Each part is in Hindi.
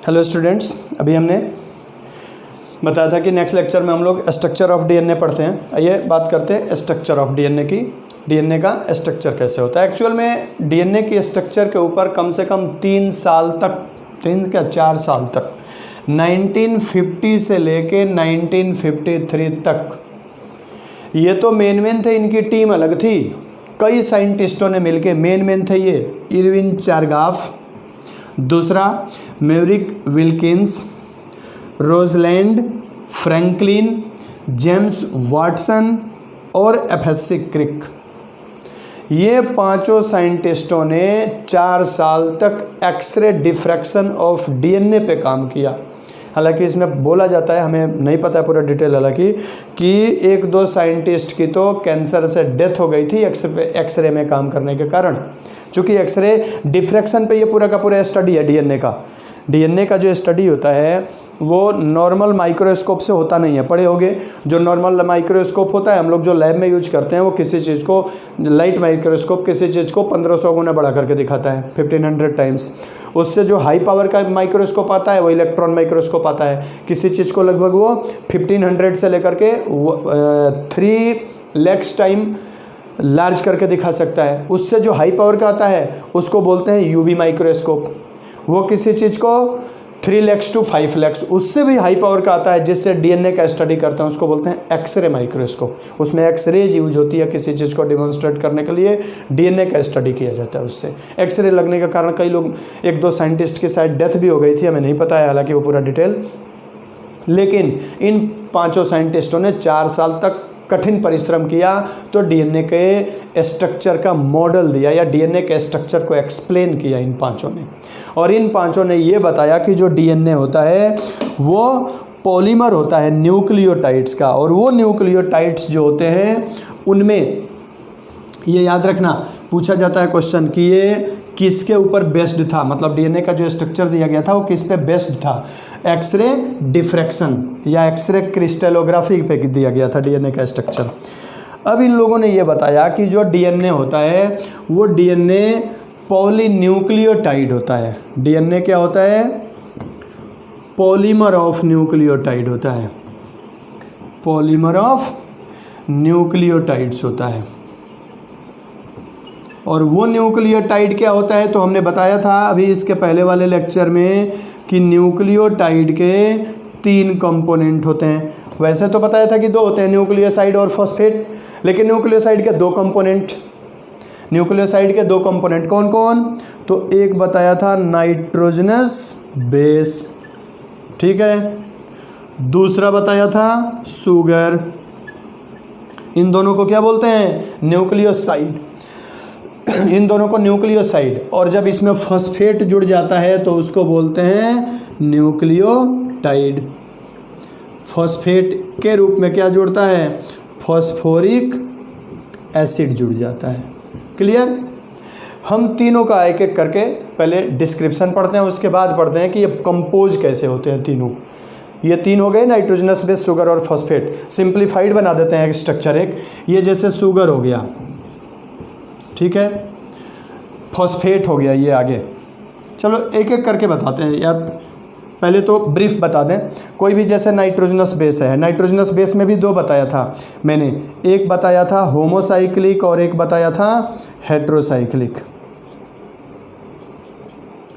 हेलो स्टूडेंट्स, अभी हमने बताया था कि नेक्स्ट लेक्चर में हम लोग स्ट्रक्चर ऑफ डीएनए पढ़ते हैं। आइए बात करते हैं स्ट्रक्चर ऑफ डीएनए की। डीएनए का स्ट्रक्चर कैसे होता है। एक्चुअल में डीएनए की स्ट्रक्चर के ऊपर कम से कम 4 साल तक 1950 से लेके 1953 तक ये तो मेन थे, इनकी टीम अलग थी। कई साइंटिस्टों ने मिलके मेन थे ये इरविन चारगाफ, दूसरा Maverick Wilkins, रोजलैंड Franklin, James Watson और एफएससी क्रिक। ये पांचों साइंटिस्टों ने 4 साल तक एक्सरे डिफ्रैक्शन ऑफ डीएनए पे काम किया। हालांकि इसमें बोला जाता है, हमें नहीं पता है पूरा डिटेल, हालांकि कि 1-2 साइंटिस्ट की तो कैंसर से डेथ हो गई थी एक्सरे में काम करने के कारण। चूँकि एक्सरे डिफ्रैक्शन पे ये पूरा का पूरा स्टडी है डीएनए का जो स्टडी होता है वो नॉर्मल माइक्रोस्कोप से होता नहीं है। पढ़े होंगे, जो नॉर्मल माइक्रोस्कोप होता है हम लोग जो लैब में यूज करते हैं, वो किसी चीज़ को, लाइट माइक्रोस्कोप किसी चीज़ को 1500 गुना बड़ा करके दिखाता है, 1500 टाइम्स। उससे जो हाई पावर का माइक्रोस्कोप आता है वो इलेक्ट्रॉन माइक्रोस्कोप आता है। किसी चीज़ को लगभग वो 1500 से लेकर के 3 लाख टाइम लार्ज करके दिखा सकता है। उससे जो हाई पावर का आता है उसको बोलते हैं यूवी माइक्रोस्कोप। वो किसी चीज़ को 3 लाख to 5 लाख, उससे भी हाई पावर का आता है जिससे डीएनए का स्टडी करते हैं, उसको बोलते हैं एक्सरे माइक्रोस्कोप। उसमें एक्सरेज यूज होती है किसी चीज़ को डिमॉन्स्ट्रेट करने के लिए, डीएनए का स्टडी किया जाता है उससे। एक्सरे लगने के कारण कई लोग, 1-2 साइंटिस्ट की शायद डेथ भी हो गई थी, हमें नहीं पता है हालांकि वो पूरा डिटेल। लेकिन इन पाँचों साइंटिस्टों ने 4 साल तक कठिन परिश्रम किया तो डीएनए के स्ट्रक्चर का मॉडल दिया या डीएनए के स्ट्रक्चर को एक्सप्लेन किया इन पांचों ने। और इन पांचों ने ये बताया कि जो डीएनए होता है वो पॉलीमर होता है न्यूक्लियोटाइड्स का, और वो न्यूक्लियोटाइड्स जो होते हैं उनमें ये याद रखना, पूछा जाता है क्वेश्चन कि ये किसके ऊपर बेस्ड था, मतलब डीएनए का जो स्ट्रक्चर दिया गया था वो किस पे बेस्ड था। एक्सरे डिफ्रैक्शन या एक्सरे क्रिस्टलोग्राफी पे दिया गया था डीएनए का स्ट्रक्चर। अब इन लोगों ने ये बताया कि जो डीएनए होता है वो डीएनए पॉलीन्यूक्लियोटाइड होता है। डीएनए क्या होता है? पॉलीमर ऑफ न्यूक्लियोटाइड होता है, पॉलीमर ऑफ न्यूक्लियोटाइड्स होता है। और वो न्यूक्लियोटाइड क्या होता है तो हमने बताया था अभी इसके पहले वाले लेक्चर में कि न्यूक्लियोटाइड के 3 कंपोनेंट होते हैं। वैसे तो बताया था कि 2 होते हैं, न्यूक्लियोसाइड और फॉस्फेट, लेकिन न्यूक्लियोसाइड के 2 कंपोनेंट, न्यूक्लियोसाइड के 2 कंपोनेंट कौन कौन? तो एक बताया था नाइट्रोजनस बेस, ठीक है, दूसरा बताया था शुगर। इन दोनों को क्या बोलते हैं? न्यूक्लियोसाइड। इन दोनों को न्यूक्लियोसाइड। और जब इसमें फॉस्फेट जुड़ जाता है तो उसको बोलते हैं न्यूक्लियोटाइड। फॉस्फेट के रूप में क्या जुड़ता है? फॉस्फोरिक एसिड जुड़ जाता है। क्लियर? हम तीनों का एक एक करके पहले डिस्क्रिप्शन पढ़ते हैं, उसके बाद पढ़ते हैं कि ये कंपोज कैसे होते हैं तीनों। ये 3 हो गए, नाइट्रोजनस बेस, शुगर और फॉस्फेट। सिंप्लीफाइड बना देते हैं एक स्ट्रक्चर एक। ये जैसे शुगर हो गया, ठीक है, फॉस्फेट हो गया, ये आगे। चलो एक एक करके बताते हैं, या पहले तो ब्रीफ बता दें। कोई भी जैसे नाइट्रोजनस बेस है, नाइट्रोजनस बेस में भी 2 बताया था मैंने, एक बताया था होमोसाइक्लिक और एक बताया था हेट्रोसाइक्लिक।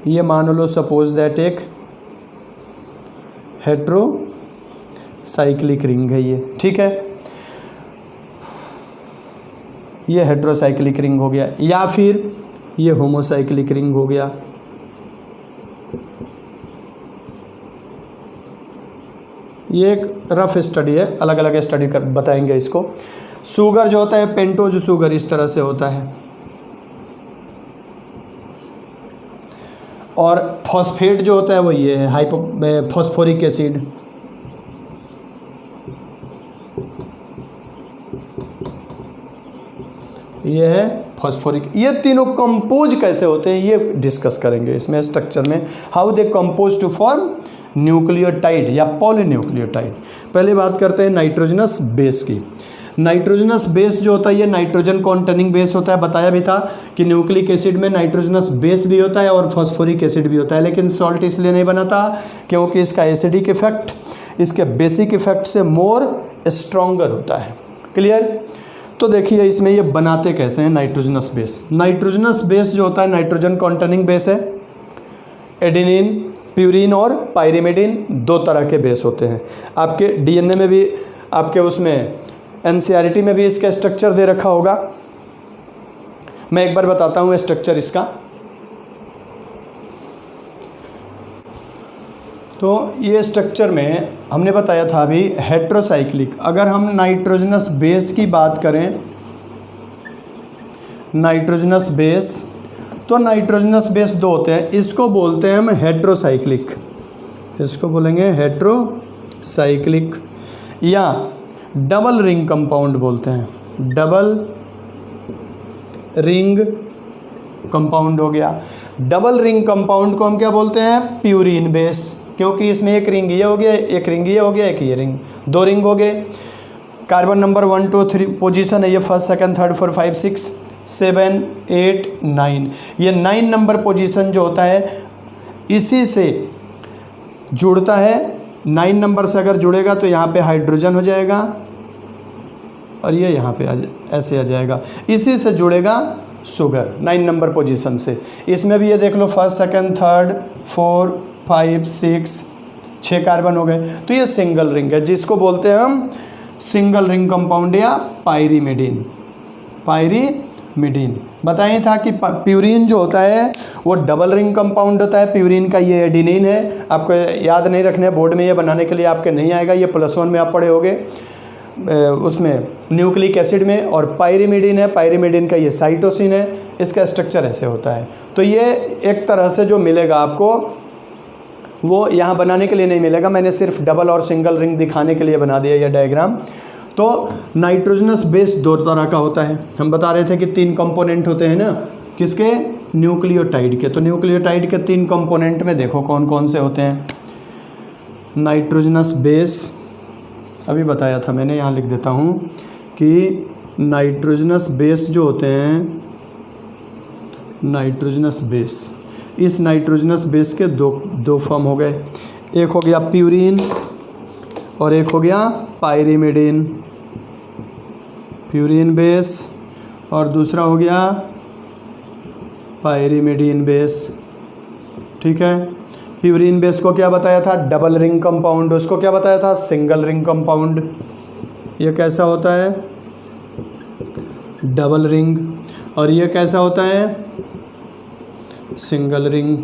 ये मान लो सपोज दैट एक हेट्रोसाइक्लिक रिंग है ये, ठीक है, ये हेट्रोसाइक्लिक रिंग हो गया, या फिर ये होमोसाइक्लिक रिंग हो गया। ये एक रफ स्टडी है, अलग अलग स्टडी कर बताएंगे इसको। शुगर जो होता है पेंटोज शुगर इस तरह से होता है, और फॉस्फेट जो होता है वो ये है फॉस्फोरिक एसिड। ये है फॉस्फोरिक। ये तीनों कंपोज कैसे होते हैं ये डिस्कस करेंगे इसमें स्ट्रक्चर में, how they compose to form nucleotide या पॉलीन्यूक्लियोटाइड। पहले बात करते हैं नाइट्रोजनस बेस की। नाइट्रोजनस बेस जो होता है ये नाइट्रोजन कॉन्टेनिंग बेस होता है। बताया भी था कि न्यूक्लिक एसिड में नाइट्रोजनस बेस भी होता है और फॉस्फोरिक एसिड भी होता है, लेकिन सॉल्ट इसलिए नहीं बनाता क्योंकि इसका एसिडिक इफेक्ट इसके बेसिक इफेक्ट से मोर स्ट्रॉन्गर होता है। क्लियर? तो देखिए इसमें ये बनाते कैसे हैं नाइट्रोजनस बेस। नाइट्रोजनस बेस जो होता है नाइट्रोजन कॉन्टेनिंग बेस है। एडेनिन, प्यूरिन और पायरिमिडिन दो तरह के बेस होते हैं। आपके डीएनए में भी, आपके उसमें एनसीईआरटी में भी इसका स्ट्रक्चर दे रखा होगा। मैं एक बार बताता हूँ स्ट्रक्चर इसका। तो ये स्ट्रक्चर में हमने बताया था अभी हेट्रोसाइक्लिक। अगर हम नाइट्रोजनस बेस की बात करें, नाइट्रोजनस बेस, तो नाइट्रोजनस बेस दो होते हैं। इसको बोलते हैं हम हेट्रोसाइक्लिक, इसको बोलेंगे हेट्रोसाइक्लिक, या डबल रिंग कंपाउंड बोलते हैं। डबल रिंग कंपाउंड हो गया। डबल रिंग कंपाउंड को हम क्या बोलते हैं? प्यूरिन बेस, क्योंकि इसमें एक रिंग ये हो गया, एक रिंग ये हो गया, एक ये रिंग, दो रिंग हो गए। कार्बन नंबर 1 2 3 पोजीशन है ये, फर्स्ट सेकंड थर्ड 4 5 6 7 8 9। ये 9 नंबर पोजीशन जो होता है इसी से जुड़ता है। 9 नंबर से अगर जुड़ेगा तो यहाँ पे हाइड्रोजन हो जाएगा और ये यहाँ पे ऐसे आ जाएगा। इसी से जुड़ेगा शुगर 9 नंबर पोजीशन से। इसमें भी ये देख लो, फर्स्ट सेकंड थर्ड 4 5 6 कार्बन हो गए। तो ये सिंगल रिंग है, जिसको बोलते हैं हम सिंगल रिंग कंपाउंड या पायरिमिडिन। पायरिमिडिन बताया था कि प्यूरिन जो होता है वो डबल रिंग कंपाउंड होता है। प्यूरिन का ये एडिनिन है, आपको याद नहीं रखना है, बोर्ड में ये बनाने के लिए आपके नहीं आएगा, ये +1 में आप पढ़े होगे उसमें न्यूक्लिक एसिड में। और पायरिमिडिन है, पायरिमिडिन का ये साइटोसिन है। इसका स्ट्रक्चर ऐसे होता है। तो ये एक तरह से जो मिलेगा आपको वो यहाँ बनाने के लिए नहीं मिलेगा, मैंने सिर्फ डबल और सिंगल रिंग दिखाने के लिए बना दिया यह डायग्राम। तो नाइट्रोजनस बेस दो तरह का होता है। हम बता रहे थे कि 3 कंपोनेंट होते हैं ना, किसके? न्यूक्लियोटाइड के। तो न्यूक्लियोटाइड के 3 कंपोनेंट में देखो कौन कौन से होते हैं। नाइट्रोजनस बेस अभी बताया था मैंने, यहाँ लिख देता हूँ कि नाइट्रोजनस बेस जो होते हैं, नाइट्रोजनस बेस, इस नाइट्रोजनस बेस के दो फॉर्म हो गए। एक हो गया प्यूरिन और एक हो गया पायरिमिडिन। प्यूरिन बेस और दूसरा हो गया पायरिमिडिन बेस। ठीक है, प्यूरिन बेस को क्या बताया था? Double ring compound. उसको क्या बताया था? Single ring compound. ये कैसा होता है? Double ring. और ये कैसा होता है? Single ring.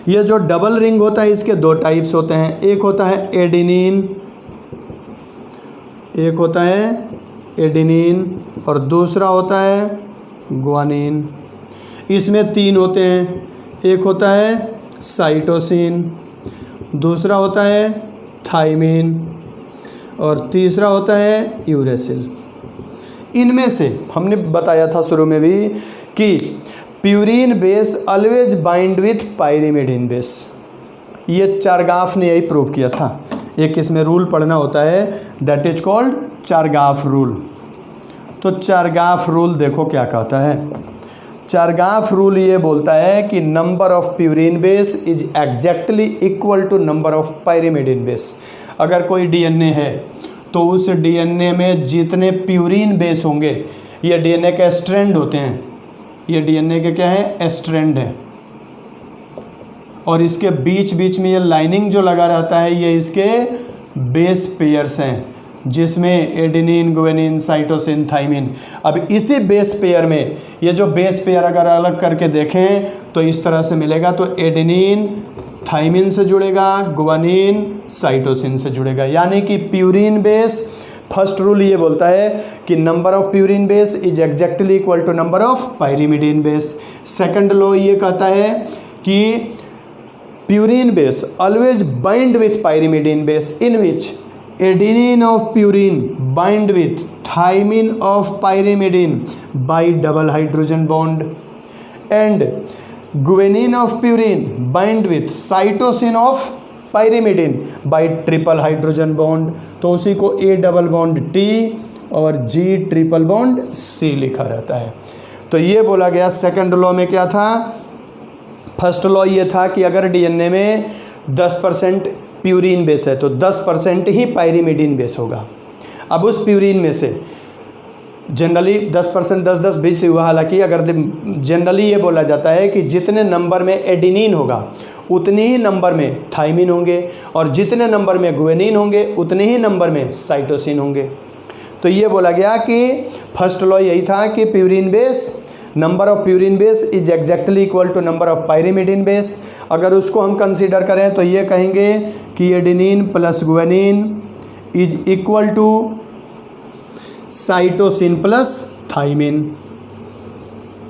ये जो डबल रिंग होता है इसके 2 टाइप्स होते हैं। एक होता है एडेनिन, एक होता है एडेनिन और दूसरा होता है ग्वानिन। इसमें 3 होते हैं। एक होता है साइटोसिन, दूसरा होता है थाइमिन और तीसरा होता है यूरेसिल। इनमें से हमने बताया था शुरू में भी कि purine base always bind with pyrimidine base. ये चारगाफ ने यही प्रूव किया था। एक इसमें रूल पढ़ना होता है, दैट इज कॉल्ड चारगाफ रूल। तो चारगाफ रूल देखो क्या कहता है। चारगाफ रूल ये बोलता है कि number of purine base is exactly equal to number of pyrimidine base. अगर कोई डीएनए है तो उस डीएनए में जितने प्यूरिन बेस होंगे, ये डीएनए के स्ट्रैंड होते हैं, ये डीएनए के क्या है? स्ट्रैंड है। और इसके बीच बीच में ये लाइनिंग जो लगा रहता है ये इसके बेस पेयर्स हैं, जिसमें एडेनिन, ग्वानिन, साइटोसिन, थाइमिन। अब इसी बेस पेयर में ये जो बेस पेयर अगर अलग करके देखें तो इस तरह से मिलेगा। तो एडेनिन थाइमिन से जुड़ेगा, ग्वानिन साइटोसिन से जुड़ेगा। यानी कि प्यूरिन बेस, फर्स्ट रूल ये बोलता है कि number of purine base is exactly equal to number of pyrimidine base. Second law ये कहता है कि purine base always bind with pyrimidine base, in which adenine of purine bind with thymine of pyrimidine by double hydrogen bond and guanine of purine bind with cytosine of pyrimidine by triple hydrogen bond। तो उसी को A डबल बॉन्ड T और G ट्रिपल बॉन्ड C लिखा रहता है। तो ये बोला गया सेकंड लॉ में क्या था, फर्स्ट लॉ ये था कि अगर डीएनए में 10% प्यूरिन बेस है तो 10% ही पायरिमिडीन बेस होगा। अब उस प्यूरिन में से जनरली 10%, 10, 20 हुआ, हालांकि अगर जनरली ये बोला जाता है कि जितने नंबर में एडिनिन होगा उतने ही नंबर में थाइमिन होंगे और जितने नंबर में गुएनिन होंगे उतने ही नंबर में साइटोसिन होंगे। तो ये बोला गया कि फर्स्ट लॉ यही था कि purine base, number of purine base is exactly equal to number of pyrimidine base. अगर उसको हम कंसीडर करें तो ये कहेंगे कि adenine plus guanine is equal to cytosine plus thymine.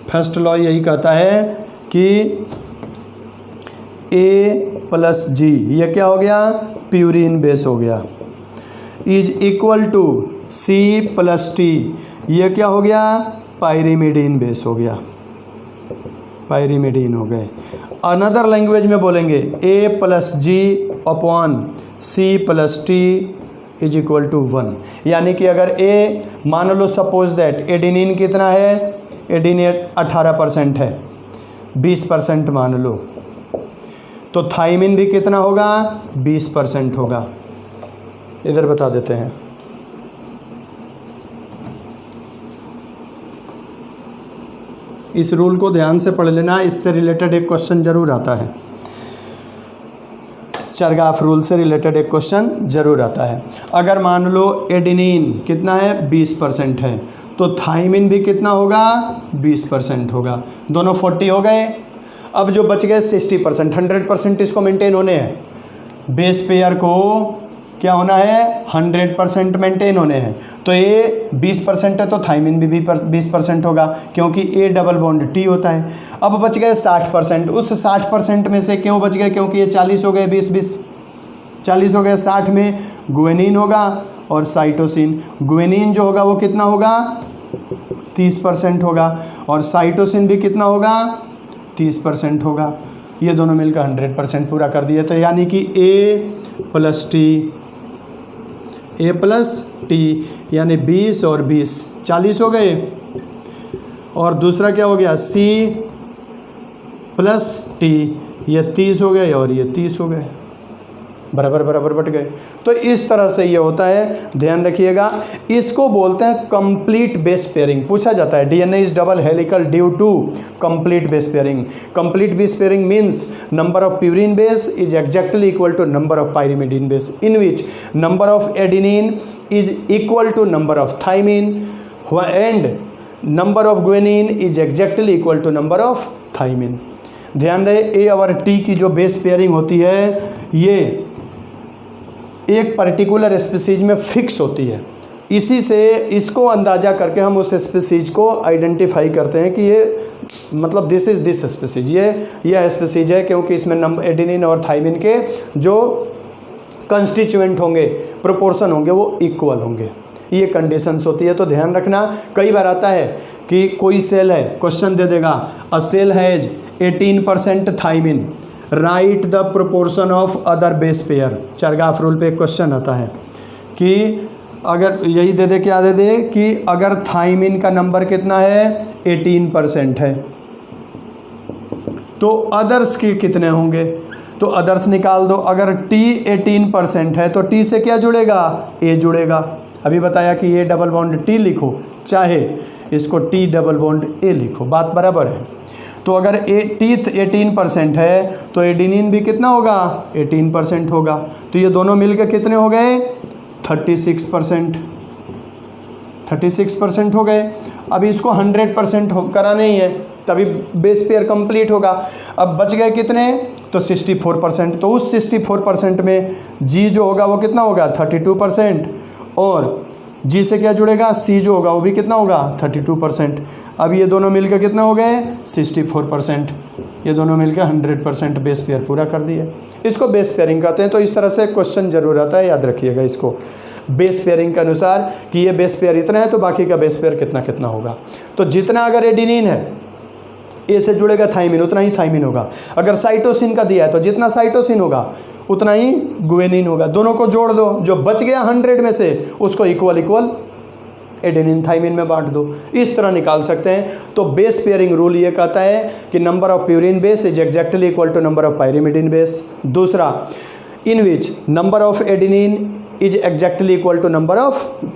First law यही कहता है कि A प्लस G, ये क्या हो गया, प्यूरिन बेस हो गया, is equal to C plus T, ये क्या हो गया, पायरिमिडीन बेस हो गया, पायरिमिडीन हो गए। अनदर लैंग्वेज में बोलेंगे A plus G upon C plus T is equal to 1। यानी कि अगर A मान लो सपोज दैट एडिनिन कितना है, एडिनिन 18% है, 20% मान लो, तो थाइमिन भी कितना होगा, 20% होगा। इधर बता देते हैं, इस रूल को ध्यान से पढ़ लेना, इससे रिलेटेड एक क्वेश्चन जरूर आता है, चरगाफ रूल से रिलेटेड एक क्वेश्चन जरूर आता है। अगर मान लो एडिनिन कितना है, 20% है, तो थाइमिन भी कितना होगा, 20% होगा, दोनों 40 हो गए। अब जो बच गए 60%, 100% इसको मेंटेन होने हैं, बेस पेयर को क्या होना है, 100% मेंटेन होने हैं। तो ये 20% है तो थाइमिन भी 20% होगा, क्योंकि A डबल बॉन्ड T होता है। अब बच गए 60%, उस 60% में से क्यों बच गए, क्योंकि ये 40 हो गए, 20 40 हो गए, 60 में गुएनिन होगा और साइटोसिन। गुएनिन जो होगा वो कितना होगा, 30% होगा, और साइटोसिन भी कितना होगा, 30% होगा। ये दोनों मिलकर 100% पूरा कर दिए। तो यानी कि A प्लस T यानी 20 और 20 40 हो गए, और दूसरा क्या हो गया, C प्लस T, ये 30 हो गए और ये 30 हो गए, बराबर बराबर बट गए। तो इस तरह से ये होता है, ध्यान रखिएगा। इसको बोलते हैं कंप्लीट बेस पेयरिंग। पूछा जाता है DNA is double helical due to complete base pairing. Complete base pairing means number of purine base is exactly equal to number of pyrimidine base, in which number of adenine is equal to number of thymine and number of guanine is exactly equal to number of thymine. ध्यान रहे, ए और टी की जो बेस पेयरिंग होती है ये एक पर्टिकुलर स्पीसीज में फिक्स होती है। इसी से इसको अंदाज़ा करके हम उस स्पीसीज को आइडेंटिफाई करते हैं कि ये मतलब दिस इज़ दिस स्पीसीज, ये स्पीसीज है, क्योंकि इसमें एडेनिन और थाइमिन के जो कंस्टिट्यूएंट होंगे, प्रोपोर्शन होंगे, वो इक्वल होंगे। ये कंडीशंस होती है। तो ध्यान रखना, कई बार आता है कि कोई सेल है, क्वेश्चन दे देगा a cell has 18% thymine, write the proportion of other base pair. Chargaff rule पे एक क्वेश्चन आता है कि अगर यही दे दे, क्या दे दे कि अगर थाइमिन का नंबर कितना है, 18% है, तो अदर्स के कितने होंगे, तो अदर्स निकाल दो। अगर T 18% है तो T से क्या जुड़ेगा, A जुड़ेगा। अभी बताया कि ये डबल बॉन्ड T लिखो, चाहे इसको T डबल बॉन्ड A लिखो, बात बराबर है। तो अगर T 18% है तो एडिनिन भी कितना होगा, 18% होगा। तो ये दोनों मिलकर कितने हो गए, 36% हो गए। अभी इसको 100% कराना ही है, तभी बेस पेयर कंप्लीट होगा। अब बच गए कितने, तो 64%। तो उस 64% में G जो होगा वो कितना होगा, 32%, और G से क्या जुड़ेगा, C जो होगा वो भी कितना होगा, 32%। अब ये दोनों मिलकर कितना हो गए, 64%। ये दोनों मिलकर 100% बेस पेयर पूरा कर दिए। इसको बेस पेयरिंग कहते हैं। तो इस तरह से क्वेश्चन जरूर आता है, याद रखिएगा इसको, बेस पेयरिंग के अनुसार कि ये बेस पेयर इतना है तो बाकी का बेस पेयर कितना कितना होगा। तो जितना अगर एडिनिन है, ए से जुड़ेगा थाइमिन, उतना ही थाइमिन होगा। अगर साइटोसिन का दिया है तो जितना साइटोसिन होगा उतना ही गुएनिन होगा। दोनों को जोड़ दो, जो बच गया 100 में से उसको इक्वल एडेनिन थाइमिन में बांट दो, इस तरह निकाल सकते हैं। तो बेस पेयरिंग रूल ये कहता है कि number of purine base is exactly equal to number of pyrimidine base. दूसरा, in which number of adenine is exactly equal to number of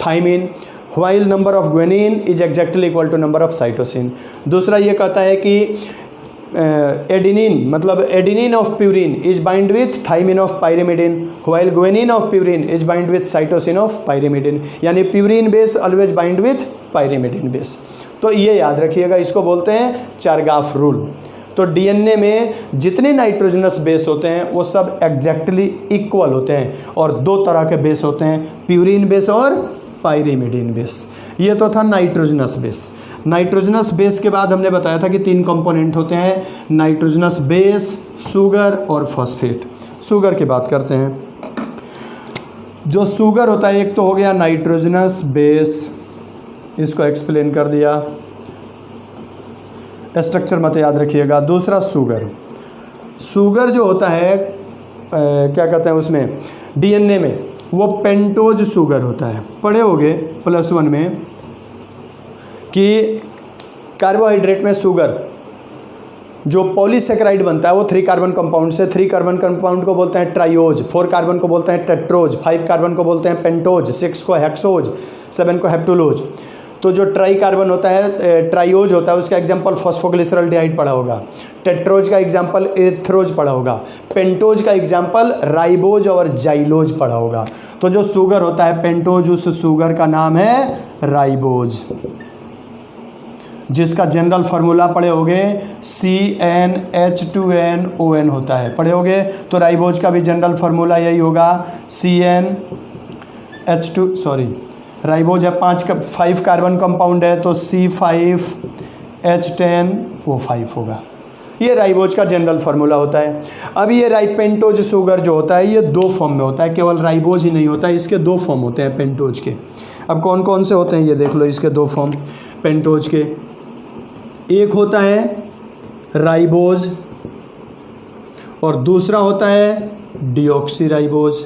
thymine while number of guanine is exactly equal to number of cytosine. दूसरा ये कहता है कि एडेनिन मतलब adenine of purine is bind with thymine of pyrimidine while guanine of purine is bind with cytosine of pyrimidine, यानी purine base always bind with pyrimidine base. तो ये याद रखिएगा, इसको बोलते हैं चारगाफ रूल। तो डीएनए में जितने नाइट्रोजनस बेस होते हैं वो सब एग्जैक्टली इक्वल होते हैं, और दो तरह के बेस होते हैं, प्यूरिन बेस और पायरिमिडिन बेस। ये तो था नाइट्रोजनस बेस। नाइट्रोजनस बेस के बाद हमने बताया था कि 3 कंपोनेंट होते हैं, नाइट्रोजनस बेस, शुगर और फॉस्फेट। शुगर की बात करते हैं। जो शुगर होता है, एक तो हो गया नाइट्रोजनस बेस, इसको एक्सप्लेन कर दिया, स्ट्रक्चर मत याद रखिएगा। दूसरा शुगर, शुगर जो होता है क्या कहते हैं उसमें डीएनए में, वो पेंटोज शुगर होता है। पढ़े होगे +1 में कि कार्बोहाइड्रेट में शुगर जो पॉलीसेकेराइड बनता है वो 3 कार्बन कंपाउंड से, 3 कार्बन कंपाउंड को बोलते हैं ट्राइओज, 4 कार्बन को बोलते हैं टेट्रोज, 5 कार्बन को बोलते हैं पेंटोज, 6 को हेक्सोज, 7 को हेप्टुलोज। तो जो ट्राई कार्बन होता है, ट्राइओज होता है, उसका एग्जांपल फॉस्फोग्लिसरॉल्डिहाइड पढ़ा होगा, टेट्रोज का एग्जांपल एरिथ्रोज पढ़ा होगा, पेंटोज का एग्जांपल राइबोज और जाइलोज पढ़ा होगा। तो जो शुगर होता है पेंटोज, उस शुगर का नाम है राइबोज, जिसका जनरल फार्मूला पढ़े होगे CnH2nON होता है, पढ़े होगे। तो राइबोज का भी जनरल फार्मूला यही होगा, राइबोज है 5 कार्बन कंपाउंड है, तो C5H10O5 होगा। ये राइबोज का जनरल फार्मूला होता है। अब ये पेंटोज शुगर जो होता है ये 2 फॉर्म में होता है, केवल राइबोज ही नहीं होता है, इसके 2 फॉर्म होते हैं पेंटोज के। अब कौन कौन से होते हैं ये देख लो, इसके 2 फॉर्म पेंटोज के। एक होता है राइबोज और दूसरा होता है डीऑक्सीराइबोज।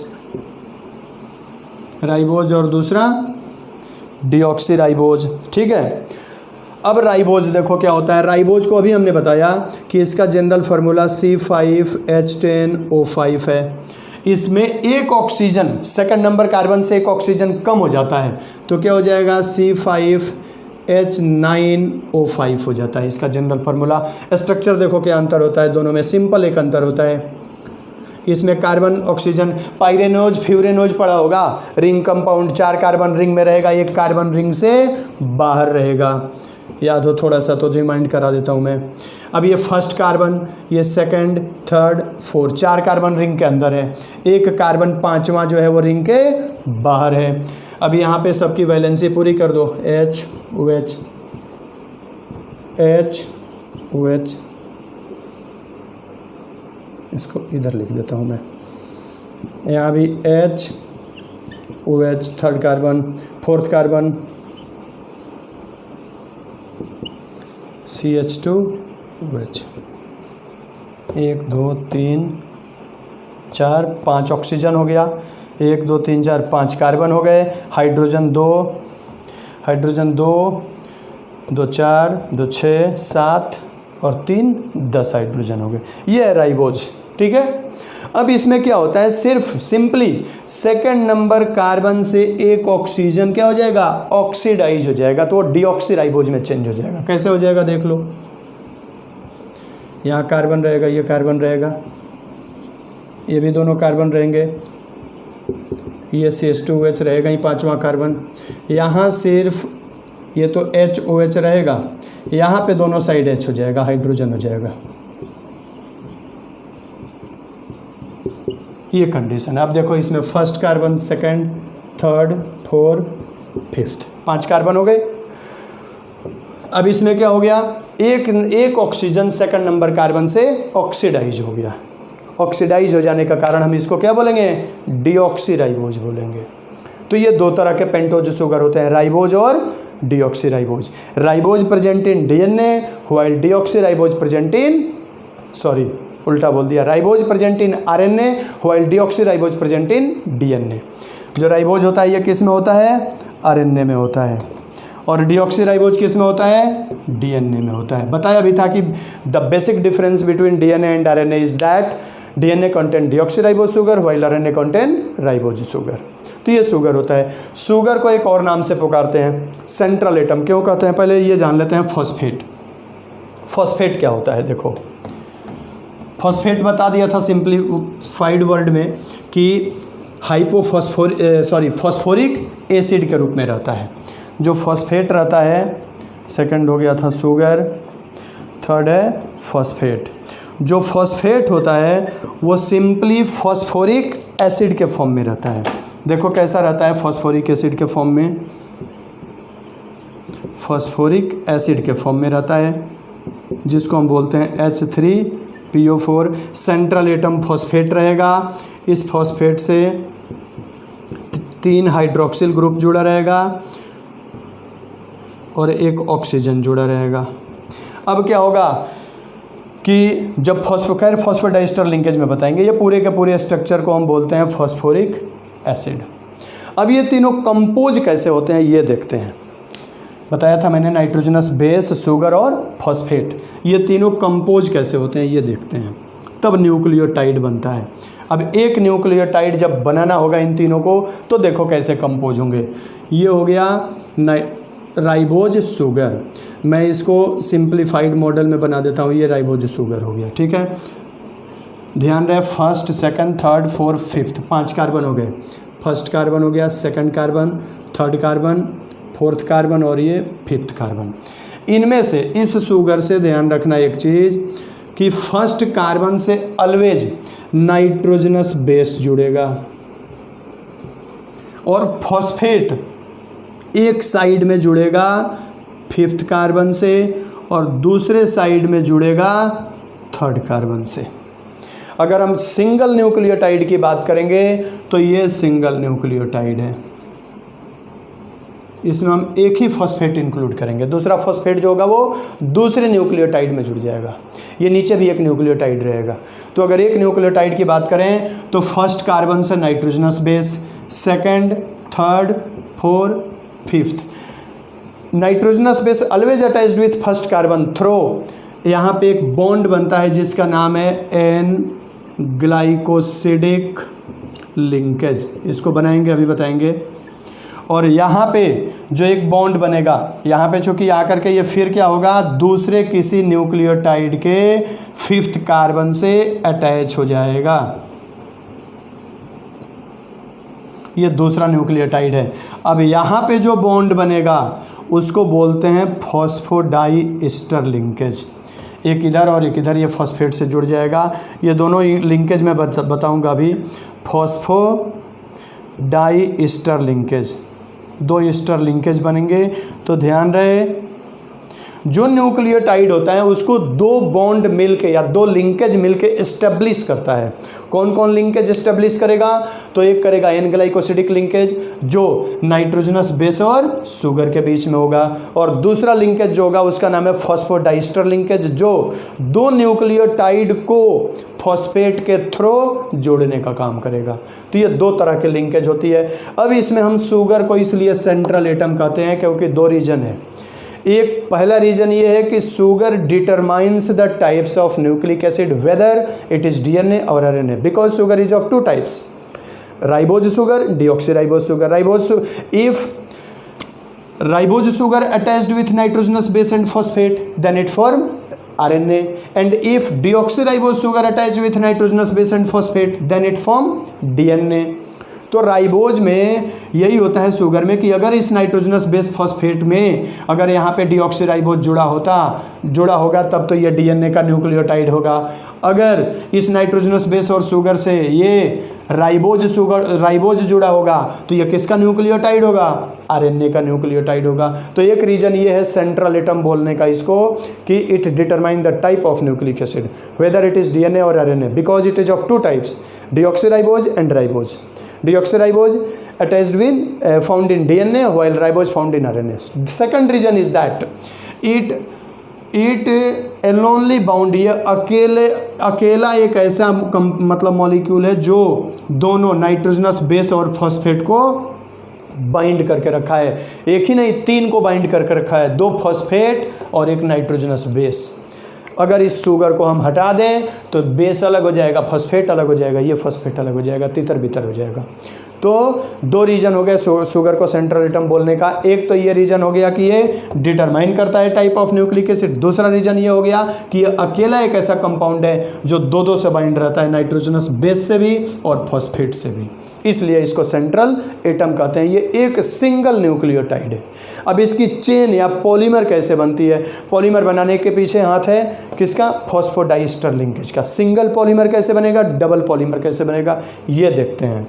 राइबोज और दूसरा डीऑक्सीराइबोज, ठीक है। अब राइबोज देखो क्या होता है। राइबोज को अभी हमने बताया कि इसका जनरल फार्मूला C5H10O5 है। इसमें एक ऑक्सीजन, सेकंड नंबर कार्बन से एक ऑक्सीजन कम हो जाता है, तो क्या हो जाएगा C5H9O5 हो जाता है इसका जनरल फार्मूला। स्ट्रक्चर देखो क्या अंतर होता है दोनों में, सिंपल एक अंतर होता है। इसमें कार्बन ऑक्सीजन, पाइरेनोज फ्यूरेनोज पड़ा होगा, रिंग कंपाउंड 4 कार्बन रिंग में रहेगा, 1 कार्बन रिंग से बाहर रहेगा। याद हो थोड़ा सा तो रिमाइंड करा देता हूँ मैं। अब ये फर्स्ट कार्बन, ये second, third, fourth, 4 carbon ring के अंदर है, 1 कार्बन 5वां जो है वो रिंग के बाहर है। अब यहाँ पे सबकी वैलेंसी पूरी कर दो, HOH HOH, इसको इधर लिख देता हूँ मैं, यहाँ भी HOH, third carbon, fourth carbon CH2OH, 1 2 3 4 5 oxygen हो गया, 1 2 3 4 5 कार्बन हो गए, हाइड्रोजन 2 2 4 2 6 7 और 3 10 हाइड्रोजन हो गए। ये है राइबोज, ठीक है। अब इसमें क्या होता है, सिर्फ सिंपली सेकंड नंबर कार्बन से एक ऑक्सीजन क्या हो जाएगा, ऑक्सीडाइज हो जाएगा, तो वो डीऑक्सीराइबोज में चेंज हो जाएगा। कैसे हो जाएगा देख लो, यहाँ कार्बन रहेगा, ये कार्बन रहेगा, ये भी दोनों कार्बन रहेंगे, ये CH2OH रहेगा ही 5वां कार्बन, यहाँ सिर्फ ये तो HOH रहेगा, यहाँ पे दोनों साइड H हो जाएगा, हाइड्रोजन हो जाएगा। ये कंडीशन है। अब देखो इसमें first carbon, second, third, fourth, fifth, 5 carbon हो गए। अब इसमें क्या हो गया, एक ऑक्सीजन सेकंड नंबर कार्बन से ऑक्सीडाइज हो गया। ऑक्सीडाइज हो जाने का कारण हम इसको क्या बोलेंगे, डीऑक्सीराइबोज बोलेंगे। तो ये 2 तरह के पेंटोज शुगर होते हैं, राइबोज और deoxyribose. Ribose present in DNA while deoxyribose present in, sorry उल्टा बोल दिया, ribose present in RNA while deoxyribose present in DNA. जो राइबोज होता है ये किस में होता है, आरएनए में होता है और डीऑक्सीराइबोज किस में होता है, डीएनए में होता है। बताया भी था कि the basic difference between DNA and RNA is that DNA contain deoxyribose sugar while RNA contain ribose sugar. तो ये शुगर होता है। शुगर को एक और नाम से पुकारते हैं सेंट्रल एटम। क्यों कहते हैं, पहले ये जान लेते हैं फॉस्फेट। फॉस्फेट क्या होता है, देखो फॉस्फेट बता दिया था सिंप्लीफाइड वर्ड में कि फॉस्फोरिक एसिड के रूप में रहता है। जो फॉस्फेट रहता है, सेकंड हो गया था शुगर, थर्ड है फॉस्फेट। जो फॉस्फेट होता है वो सिंपली फॉस्फोरिक एसिड के फॉर्म में रहता है। देखो कैसा रहता है फॉस्फोरिक एसिड के फॉर्म में, फॉस्फोरिक एसिड के फॉर्म में रहता है जिसको हम बोलते हैं H3PO4। सेंट्रल एटम फॉस्फेट रहेगा। इस फॉस्फेट से 3 हाइड्रोक्सिल ग्रुप जुड़ा रहेगा और 1 ऑक्सीजन जुड़ा रहेगा। अब क्या होगा कि जब फॉस्फोडाइस्टर लिंकेज में बताएंगे, ये पूरे के पूरे स्ट्रक्चर को हम बोलते हैं फॉस्फोरिक एसिड। अब ये तीनों कंपोज कैसे होते हैं ये देखते हैं। बताया था मैंने नाइट्रोजनस बेस, शुगर और फॉस्फेट, ये तीनों कंपोज कैसे होते हैं ये देखते हैं। तब न्यूक्लियोटाइड बनता है। अब एक न्यूक्लियोटाइड जब बनाना होगा इन तीनों को तो देखो कैसे कंपोज होंगे। ये हो गया राइबोज शुगर, मैं इसको सिंप्लीफाइड मॉडल में बना देता हूँ, ये राइबोज शुगर हो गया, ठीक है। ध्यान रहे first, second, third, fourth, fifth, 5 carbon हो गए। फर्स्ट कार्बन हो गया, second carbon, third carbon, fourth carbon और ये फिफ्थ कार्बन। इनमें से इस शुगर से ध्यान रखना एक चीज़ कि फर्स्ट कार्बन से ऑलवेज नाइट्रोजनस बेस जुड़ेगा और फॉस्फेट एक साइड में जुड़ेगा फिफ्थ कार्बन से और दूसरे साइड में जुड़ेगा थर्ड कार्बन से। अगर हम सिंगल न्यूक्लियोटाइड की बात करेंगे तो ये सिंगल न्यूक्लियोटाइड है, इसमें हम एक ही फॉस्फेट इंक्लूड करेंगे, दूसरा फॉस्फेट जो होगा वो दूसरे न्यूक्लियोटाइड में जुड़ जाएगा। ये नीचे भी एक न्यूक्लियोटाइड रहेगा। तो अगर एक न्यूक्लियोटाइड की बात करें तो फर्स्ट कार्बन से nitrogenous base, second, third, fourth, fifth. Nitrogenous base always attached with first carbon through यहाँ पे एक बॉन्ड बनता है जिसका नाम है एन ग्लाइकोसिडिक लिंकेज, इसको बनाएंगे अभी बताएंगे। और यहाँ पे जो एक बॉन्ड बनेगा, यहाँ पे चूंकि आकर के ये फिर क्या होगा, दूसरे किसी न्यूक्लियोटाइड के फिफ्थ कार्बन से अटैच हो जाएगा। ये दूसरा न्यूक्लियोटाइड है। अब यहाँ पे जो बॉन्ड बनेगा उसको बोलते हैं फॉस्फोडाइस्टर लिंकेज। एक इधर और एक इधर, ये फॉस्फेट से जुड़ जाएगा। ये दोनों लिंकेज मैं बताऊंगा अभी। फॉस्फोडाइस्टर लिंकेज, 2 ईस्टर लिंकेज बनेंगे। तो ध्यान रहे जो न्यूक्लियोटाइड होता है उसको 2 बॉन्ड मिलके या 2 लिंकेज मिलके एस्टेब्लिश करता है। कौन कौन लिंकेज एस्टेब्लिश करेगा, तो एक करेगा एन ग्लाइकोसिडिक लिंकेज जो नाइट्रोजनस बेस और शुगर के बीच में होगा, और दूसरा लिंकेज जो होगा उसका नाम है फॉस्फोडाइस्टर लिंकेज जो 2 न्यूक्लियोटाइड को फॉस्फेट के थ्रू जोड़ने का काम करेगा। तो ये 2 तरह के लिंकेज होती है। अब इसमें हम शुगर को इसलिए सेंट्रल एटम कहते हैं क्योंकि 2 रीजन है। एक पहला रीजन ये है कि sugar determines the types of nucleic acid whether it is DNA और RNA, because sugar is of 2 types, ribose sugar, deoxyribose sugar. If ribose sugar attached with nitrogenous base and phosphate then it form RNA, and if deoxyribose sugar attached with nitrogenous base and phosphate then it form DNA। तो राइबोज में यही होता है शुगर में कि अगर इस नाइट्रोजनस बेस फॉस्फेट में अगर यहाँ पे डीऑक्सीराइबोज जुड़ा होगा तब तो ये डीएनए का न्यूक्लियोटाइड होगा। अगर इस नाइट्रोजनस बेस और शुगर से ये राइबोज जुड़ा होगा तो ये किसका न्यूक्लियोटाइड होगा, आरएनए का न्यूक्लियोटाइड होगा। तो एक रीजन ये है सेंट्रल एटम बोलने का इसको कि it determine the type of nucleic acid whether it is DNA और RNA, because it is of 2 types, deoxyribose and ribose. Deoxyribose attached with found in DNA while ribose found in RNA. Second reason is that it alonely bound, ये अकेला एक ऐसा मतलब मॉलिक्यूल है जो दोनों नाइट्रोजनस बेस और फॉस्फेट को बाइंड करके रखा है, एक ही नहीं 3 को बाइंड करके रखा है, 2 फॉस्फेट और एक नाइट्रोजनस बेस। अगर इस शुगर को हम हटा दें तो बेस अलग हो जाएगा, फॉस्फेट अलग हो जाएगा, ये फॉस्फेट अलग हो जाएगा, तितर बितर हो जाएगा। तो 2 रीजन हो गए शुगर को सेंट्रल एटम बोलने का। एक तो ये रीजन हो गया कि ये डिटरमाइन करता है टाइप ऑफ न्यूक्लिक एसिड। दूसरा रीजन ये हो गया कि ये अकेला एक ऐसा कंपाउंड है जो 2-2 से बाइंड रहता है, नाइट्रोजनस बेस से भी और फॉस्फेट से भी, इसलिए इसको सेंट्रल एटम कहते हैं। ये एक सिंगल न्यूक्लियोटाइड है। अब इसकी चेन या पॉलीमर कैसे बनती है? पॉलीमर बनाने के पीछे हाथ है किसका? फॉस्फोडाइस्टर लिंकेज का। सिंगल पॉलीमर कैसे बनेगा, डबल पॉलीमर कैसे बनेगा, ये देखते हैं।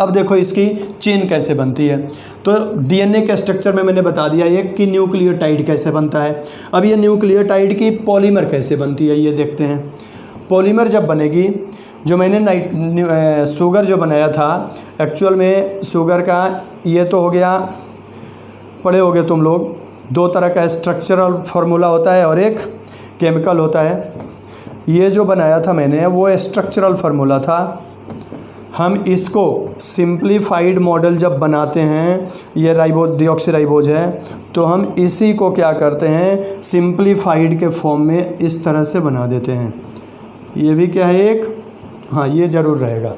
अब देखो इसकी चेन कैसे बनती है। तो डीएनए के स्ट्रक्चर में मैंने बता दिया ये कि न्यूक्लियोटाइड कैसे बनता है। अब ये न्यूक्लियोटाइड की पॉलीमर कैसे बनती है, ये देखते हैं। पॉलीमर जब बनेगी, जो मैंने शुगर जो बनाया था, एक्चुअल में शुगर का ये तो हो गया, पढ़े होगे तुम लोग, 2 तरह का स्ट्रक्चरल फार्मूला होता है और एक केमिकल होता है। ये जो बनाया था मैंने वो स्ट्रक्चरल फार्मूला था। हम इसको सिंप्लीफाइड मॉडल जब बनाते हैं, ये डीऑक्सीराइबोज है, तो हम इसी को क्या करते हैं, सिंप्लीफाइड के फॉर्म में इस तरह से बना देते हैं। ये भी क्या है एक, हाँ ये ज़रूर रहेगा,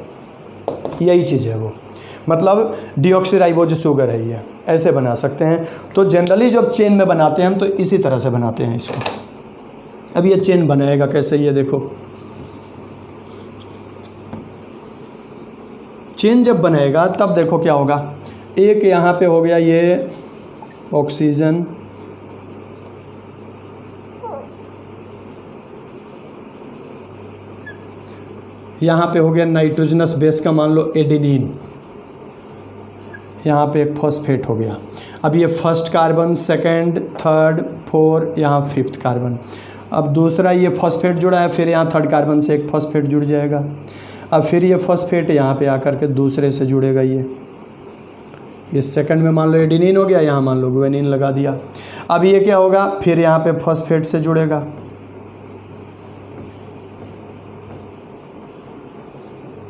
यही चीज़ है वो, मतलब डीऑक्सीराइबोज शुगर है, ये ऐसे बना सकते हैं। तो जनरली जब चेन में बनाते हैं हम तो इसी तरह से बनाते हैं इसको। अब ये चेन बनाएगा कैसे, ये देखो। चेन जब बनेगा तब देखो क्या होगा। एक यहाँ पे हो गया ये ऑक्सीजन, यहाँ पे हो गया नाइट्रोजनस बेस का मान लो एडेनिन, यहाँ पे एक फॉस्फेट हो गया। अब ये फर्स्ट कार्बन, सेकंड, थर्ड, 4, यहाँ 5th कार्बन। अब दूसरा ये फॉस्फेट जुड़ा है, फिर यहाँ 3rd कार्बन से एक फॉस्फेट जुड़ जाएगा। अब फिर ये फॉस्फेट यहाँ पे आकर के दूसरे से जुड़ेगा। ये सेकंड में मान लो एडेनिन हो गया, यहाँ मान लो गुआनिन लगा दिया। अब ये क्या होगा, फिर यहाँ पे फॉस्फेट से जुड़ेगा,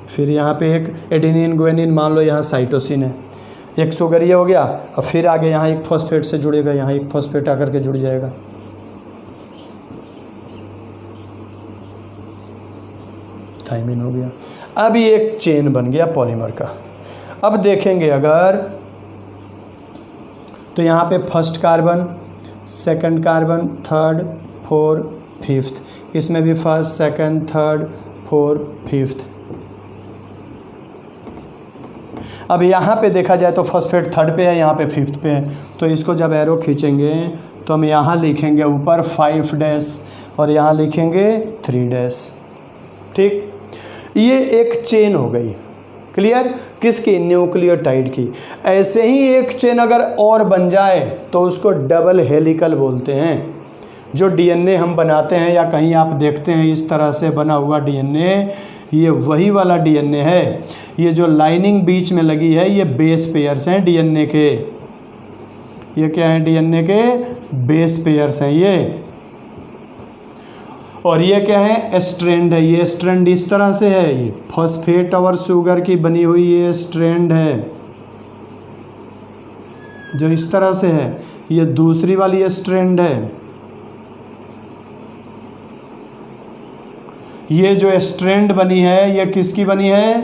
फिर यहाँ पे एक एडेनिन गुआनिन, मान लो यहाँ साइटोसिन है, एक शुगर ये हो गया। अब फिर आगे यहाँ एक फॉस्फेट से जुड़ेगा, यहाँ एक फॉस्फेट आकर के जुड़ जाएगा। थाइमिन हो गया। अब ये एक चेन बन गया पॉलीमर का। अब देखेंगे अगर, तो यहाँ पे first carbon, second carbon, 3rd, 4, 5th, इसमें भी फर्स्ट, सेकंड, 3rd, 4, 5th। अब यहाँ पे देखा जाए तो फॉस्फेट 3rd पे है, यहाँ पे 5th पे है। तो इसको जब एरो खींचेंगे तो हम यहाँ लिखेंगे ऊपर 5' और यहाँ लिखेंगे 3'। ठीक, ये एक चेन हो गई। क्लियर? किसकी? न्यूक्लियोटाइड की। ऐसे ही एक चेन अगर और बन जाए तो उसको डबल हेलिकल बोलते हैं। जो डीएनए हम बनाते हैं या कहीं आप देखते हैं इस तरह से बना हुआ डीएनए, ये वही वाला डीएनए है। ये जो लाइनिंग बीच में लगी है ये बेस पेयर्स हैं डीएनए के। ये क्या है? डीएनए के बेस पेयर्स हैं ये। और ये क्या है? स्ट्रैंड है। ये स्ट्रैंड इस तरह से है, ये फॉस्फेट और शुगर की बनी हुई ये स्ट्रैंड है जो इस तरह से है। ये दूसरी वाली ये स्ट्रैंड है। ये जो स्ट्रैंड बनी है ये किसकी बनी है?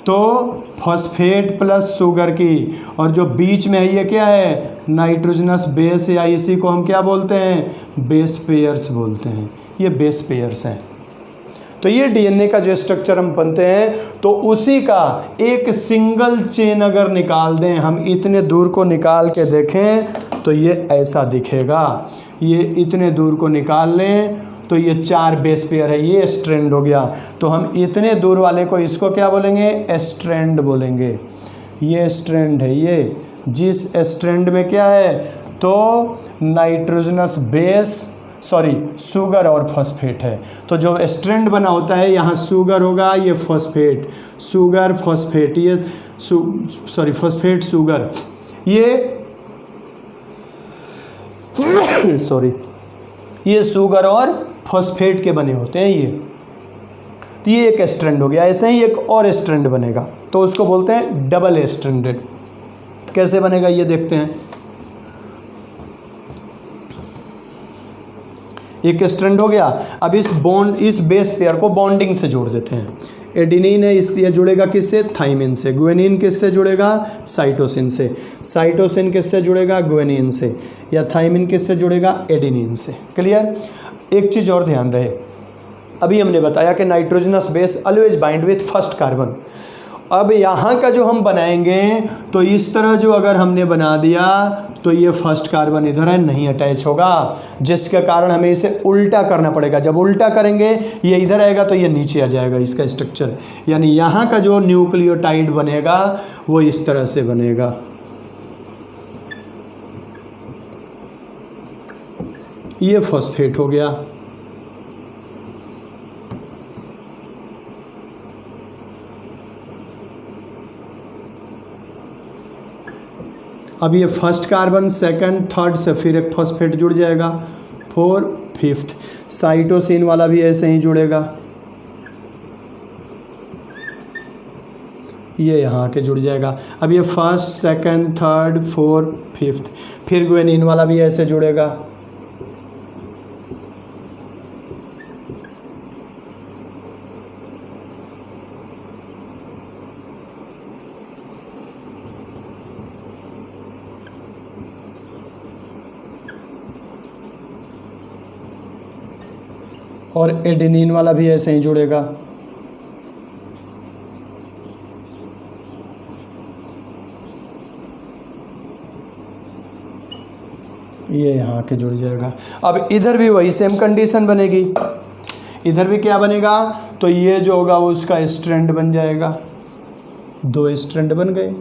तो फॉस्फेट प्लस शुगर की। और जो बीच में है ये क्या है? नाइट्रोजनस बेस, या इसी को हम क्या बोलते हैं? बेस पेयर्स बोलते हैं। ये बेस पेयर्स हैं। तो ये डीएनए का जो स्ट्रक्चर हम बनते हैं तो उसी का एक सिंगल चेन अगर निकाल दें, हम इतने दूर को निकाल के देखें तो ये ऐसा दिखेगा। ये इतने दूर को निकाल लें तो ये 4 बेस पेयर है, ये स्ट्रैंड हो गया। तो हम इतने दूर वाले को इसको क्या बोलेंगे? स्ट्रैंड बोलेंगे। ये स्ट्रैंड है। ये जिस स्ट्रैंड में क्या है? तो नाइट्रोजनस बेस, सॉरी शुगर और फॉस्फेट है। तो जो स्ट्रैंड बना होता है यहाँ शुगर होगा, ये फॉस्फेट, शुगर फॉस्फेट, ये सॉरी फॉस्फेट शुगर, ये सॉरी ये शुगर और फॉस्फेट के बने होते हैं ये। तो ये एक स्ट्रैंड हो गया। ऐसे ही एक और स्ट्रैंड बनेगा तो उसको बोलते हैं डबल स्ट्रैंडेड। कैसे बनेगा ये देखते हैं। एक स्ट्रैंड हो गया। अब इस बेस पेयर को बॉन्डिंग से जोड़ देते हैं। एडेनिन है, ये जुड़ेगा किससे? थाइमिन से। गुएनिन किससे जुड़ेगा? साइटोसिन से। साइटोसिन किससे जुड़ेगा? गुएनिन से। या थाइमिन किससे जुड़ेगा? एडेनिन से। क्लियर? एक चीज़ और ध्यान रहे, अभी हमने बताया कि nitrogenous base always bind with first carbon. अब यहाँ का जो हम बनाएंगे तो इस तरह जो अगर हमने बना दिया तो ये फर्स्ट कार्बन इधर है, नहीं अटैच होगा, जिसके कारण हमें इसे उल्टा करना पड़ेगा। जब उल्टा करेंगे ये इधर आएगा तो ये नीचे आ जाएगा इसका स्ट्रक्चर, यानी यहाँ का जो न्यूक्लियोटाइड बनेगा वो इस तरह से बनेगा। ये फॉस्फेट हो गया। अब ये फर्स्ट कार्बन सेकंड थर्ड से फिर एक फॉस्फेट जुड़ जाएगा, 4 5th। साइटोसिन वाला भी ऐसे ही जुड़ेगा, ये यहाँ के जुड़ जाएगा। अब ये फर्स्ट सेकंड थर्ड 4 5th। फिर गुएनिन वाला भी ऐसे जुड़ेगा। और एडेनिन वाला भी ऐसे ही जुड़ेगा। ये यहाँ के जुड़ जाएगा। अब इधर भी वही सेम कंडीशन बनेगी, इधर भी क्या बनेगा? तो ये जो होगा वो उसका स्ट्रैंड बन जाएगा, 2 स्ट्रैंड बन गए।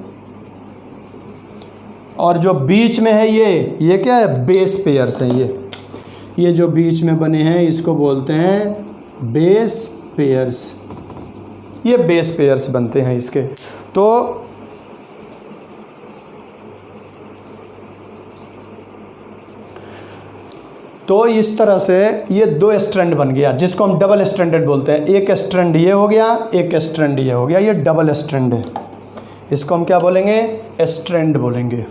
और जो बीच में है ये क्या है? बेस पेयर्स हैं। ये जो बीच में बने हैं इसको बोलते हैं बेस पेयर्स। ये बेस पेयर्स बनते हैं इसके। तो इस तरह से ये 2 स्ट्रैंड बन गया, जिसको हम डबल स्ट्रैंडेड बोलते हैं। एक स्ट्रैंड ये हो गया, एक स्ट्रैंड ये हो गया, ये डबल स्ट्रैंड है। इसको हम क्या बोलेंगे? स्ट्रैंड बोलेंगे।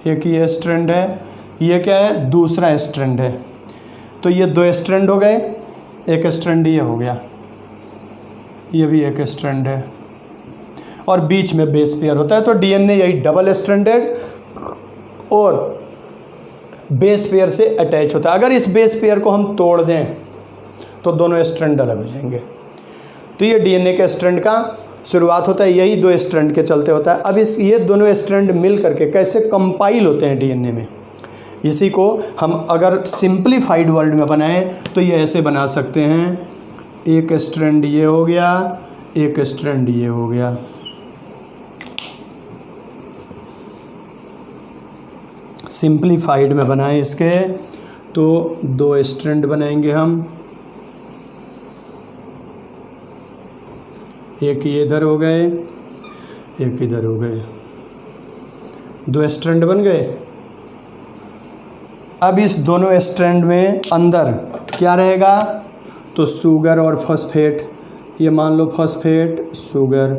एक ये स्ट्रैंड है, ये क्या है? दूसरा स्ट्रैंड है। तो ये 2 स्ट्रैंड हो गए, एक स्ट्रैंड ये हो गया, ये भी एक स्ट्रैंड है, और बीच में बेस पेयर होता है। तो डीएनए यही डबल स्ट्रैंडेड और बेस पेयर से अटैच होता है। अगर इस बेस पेयर को हम तोड़ दें तो दोनों स्ट्रैंड अलग हो जाएंगे। तो ये डीएनए के स्ट्रैंड का शुरुआत होता है, यही 2 स्ट्रैंड के चलते होता है। अब ये दोनों स्ट्रैंड मिल करके कैसे कंपाइल होते हैं डीएनए में, इसी को हम अगर सिंप्लीफाइड वर्ड में बनाएं तो ये ऐसे बना सकते हैं। एक स्ट्रैंड ये हो गया, एक स्ट्रैंड ये हो गया। सिंप्लीफाइड में बनाएं इसके तो 2 स्ट्रैंड बनाएंगे हम। एक ये इधर हो गए, एक इधर हो गए, 2 स्ट्रैंड बन गए। अब इस दोनों स्ट्रैंड में अंदर क्या रहेगा? तो शुगर और फॉस्फेट। ये मान लो phosphate sugar,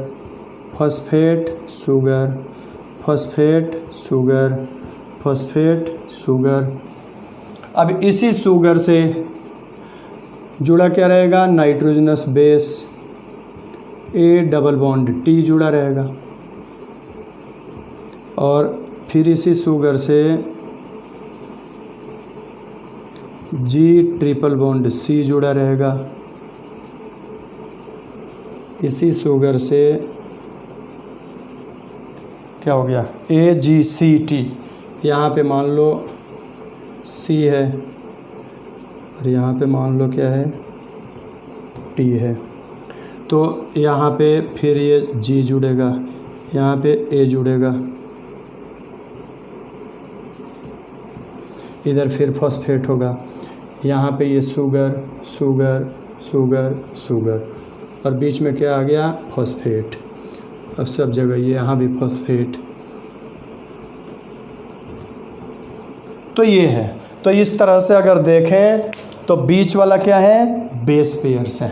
phosphate sugar, phosphate sugar, phosphate sugar. अब इसी शुगर से जुड़ा क्या रहेगा? Nitrogenous base, A double bond T जुड़ा रहेगा। और फिर इसी शुगर से जी ट्रिपल बॉन्ड सी जुड़ा रहेगा। इसी शुगर से क्या हो गया? ए जी सी टी। यहाँ पे मान लो सी है और यहाँ पे मान लो क्या है? टी है। तो यहाँ पे फिर ये जी जुड़ेगा, यहाँ पे ए जुड़ेगा, इधर फिर फॉस्फेट होगा। यहाँ पे ये शुगर शुगर शुगर शुगर और बीच में क्या आ गया? फॉस्फेट। अब सब जगह ये यहाँ भी फॉस्फेट। तो ये है। तो इस तरह से अगर देखें तो बीच वाला क्या है? बेस पेयर्स है।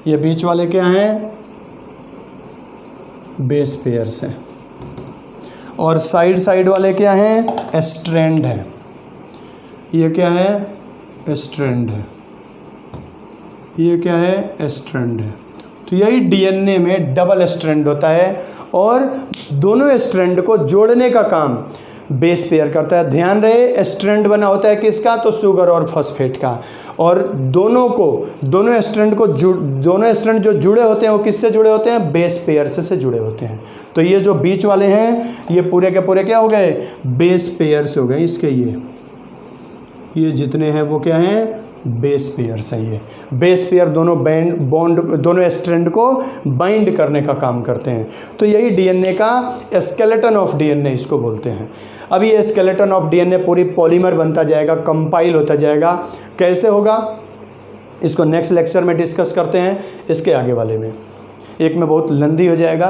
ये बीच वाले क्या हैं, बेस पेयर्स हैं, और साइड साइड वाले क्या हैं, स्ट्रैंड हैं। ये क्या है, स्ट्रैंड है, ये क्या है, स्ट्रैंड है। तो यही डीएनए में डबल स्ट्रैंड होता है और दोनों स्ट्रैंड को जोड़ने का काम बेस पेयर करता है। ध्यान रहे, स्ट्रैंड बना होता है किसका, तो शुगर और फॉस्फेट का, और दोनों स्ट्रैंड जो जुड़े होते हैं वो किससे जुड़े होते हैं, बेस पेयर से जुड़े होते हैं। तो ये जो बीच वाले हैं ये पूरे के पूरे क्या हो गए, बेस पेयर्स हो गए इसके। ये जितने हैं वो क्या हैं, बेस पेयर्स है। ये बेस पेयर दोनों स्ट्रैंड को बाइंड करने का काम करते हैं। तो यही डीएनए का स्केलेटन ऑफ डीएनए इसको बोलते हैं। अब ये स्केलेटन ऑफ डीएनए पूरी पॉलीमर बनता जाएगा, कंपाइल होता जाएगा। कैसे होगा इसको नेक्स्ट लेक्चर में डिस्कस करते हैं, इसके आगे वाले में। एक में बहुत लंबी हो जाएगा।